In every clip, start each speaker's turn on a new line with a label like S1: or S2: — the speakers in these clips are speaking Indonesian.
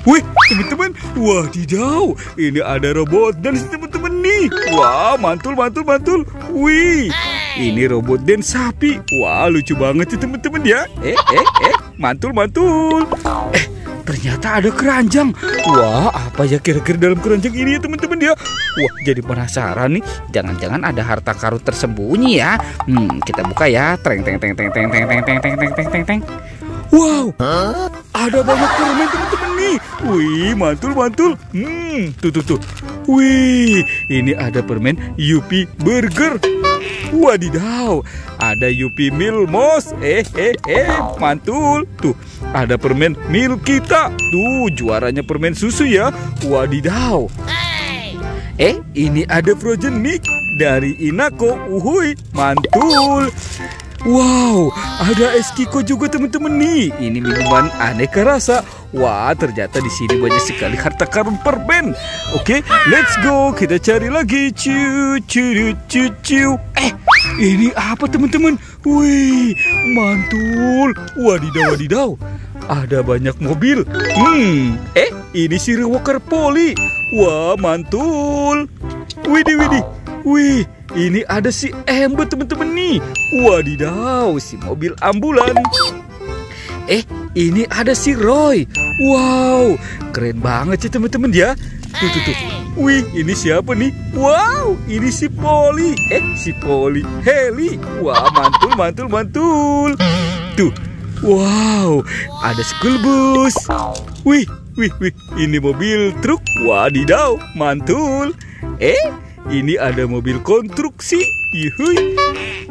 S1: Wih, teman-teman, wadidaw, ini ada robot dan teman-teman nih. Wah, mantul. Wih, ini robot dan sapi. Wah, lucu banget ya teman-teman ya. Mantul. Ternyata ada keranjang. Wah, apa ya kira-kira dalam keranjang ini ya teman-teman ya? Wah, jadi penasaran nih. Jangan-jangan ada harta karun tersembunyi ya. Kita buka ya. Teng. Wow, ada banyak permen teman-teman nih. Wih, mantul. Tuh. Wih, ini ada permen Yupi Burger. Wadidaw, ada Yupi Milmos. Mantul. Tuh, ada permen Milkita. Tuh, juaranya permen susu ya. Wadidaw. Ini ada Frozen Mix dari Inako. Uhuy, mantul. Wow, ada es Kiko juga teman-teman nih. Ini minuman aneka rasa. Wah, ternyata di sini banyak sekali harta karun permen. Oke, let's go. Kita cari lagi. Ini apa teman-teman? Wih, mantul. Wadidaw. Ada banyak mobil. Ini si Walker Poli. Wah, mantul. Widih. Wih, ini ada si Ember teman-teman nih. Wadidaw, si mobil ambulan. Ini ada si Roy. Wow, keren banget sih teman-teman ya. Tuh. Wih, ini siapa nih? Wow, ini si Poli. Si Poli Heli. Wah, mantul. Tuh. Wow, ada school bus. Wih, ini mobil truk. Wadidaw, mantul. Ini ada mobil konstruksi. Yuhui.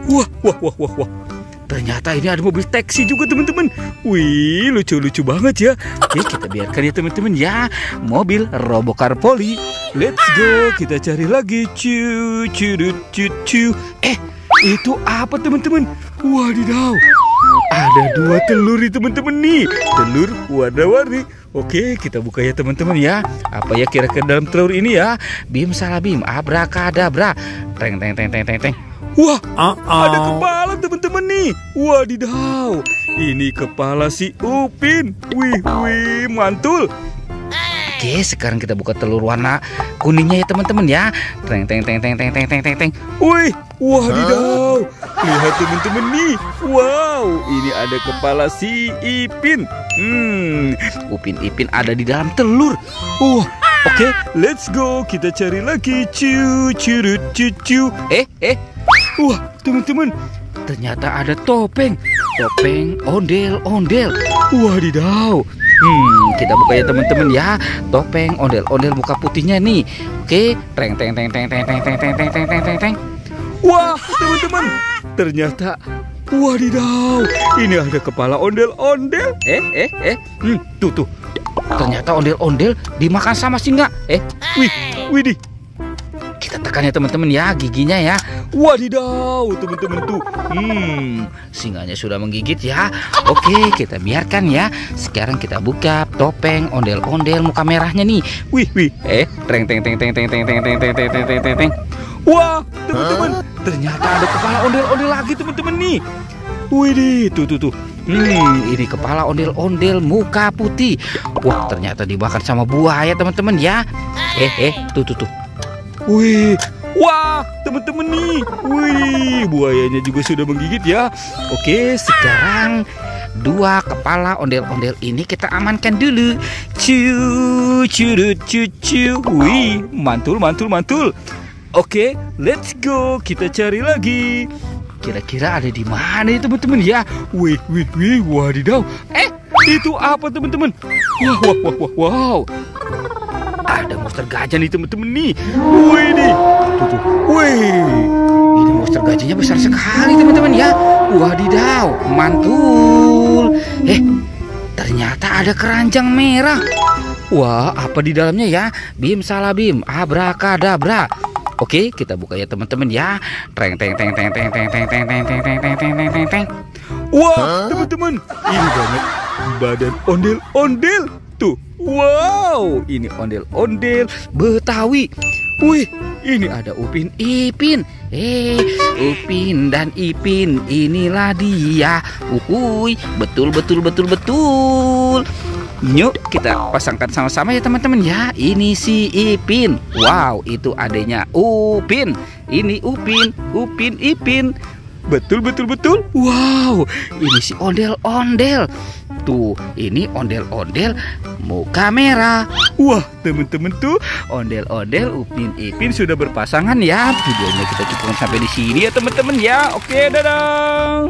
S1: Wah. Ternyata ini ada mobil taksi juga teman-teman. Wih, lucu banget ya. Oke, kita biarkan ya teman-teman ya. Mobil Robocar Poli. Let's go, kita cari lagi. Itu apa teman-teman? Wadidaw. Ada 2 telur nih teman-teman nih. Telur warna-warni. Oke, kita buka ya teman-teman ya. Apa ya kira-kira dalam telur ini ya? Bim salah bim, abrakadabra. Teng. Wah, ada kepala teman-teman nih. Wadidaw, ini kepala si Upin. Wih, mantul. Oke, sekarang kita buka telur warna kuningnya ya teman-teman ya. Teng. Wih, wadidaw. Lihat teman-teman nih. Wow, ini ada kepala si Ipin. Upin Ipin ada di dalam telur. Wah, oke, let's go. Kita cari lagi. Wah, teman-teman, ternyata ada topeng ondel-ondel. Wadidaw. Kita buka ya teman-teman ya. Topeng ondel-ondel muka putihnya nih. Oke, teng. Wah, teman-teman, ternyata wadidaw, ini ada kepala ondel-ondel. Tuh. Ternyata ondel-ondel dimakan sama singa. Widih. Kita tekan ya teman-teman ya, giginya ya. Wadidaw, teman-teman tuh. Singanya sudah menggigit ya. Oke, kita biarkan ya. Sekarang kita buka topeng ondel-ondel muka merahnya nih. Wih. Teng. Wah, teman-teman, ternyata ada kepala ondel-ondel lagi teman-teman nih. Widih, tuh. Ini kepala ondel-ondel muka putih. Wah, ternyata dibakar sama buaya teman-teman ya. Tuh. Wih, wah, teman-teman nih. Wih, buayanya juga sudah menggigit ya. Oke, sekarang 2 kepala ondel-ondel ini kita amankan dulu. Wih, mantul. Oke, let's go. Kita cari lagi. Kira-kira ada di mana ya teman-teman ya? Wih, wadidaw. Itu apa teman-teman? Wow. Ada monster gajah nih teman-teman nih. Wih nih. Tuh. Wih. Ini monster gajahnya besar sekali teman-teman ya. Wadidaw, mantul. Ternyata ada keranjang merah. Wah, apa di dalamnya ya? Bim salah bim, abrakadabra. Oke, kita buka ya teman-teman ya. Teng. Wah, teman-teman, ini banyak badan ondel-ondel. Tuh, wow, ini ondel-ondel Betawi. Wih, ini ada Upin Ipin. Upin dan Ipin, inilah dia. Betul. Yuk kita pasangkan sama-sama ya teman-teman ya. Ini si Ipin. Wow, itu adanya Upin. Ini Upin, Upin, Ipin. Betul. Wow, ini si ondel-ondel. Tuh, ini ondel-ondel muka merah. Wah, teman-teman tuh ondel-ondel Upin Ipin sudah berpasangan ya. Videonya kita cukupkan sampai di sini ya teman-teman ya. Oke, dadah.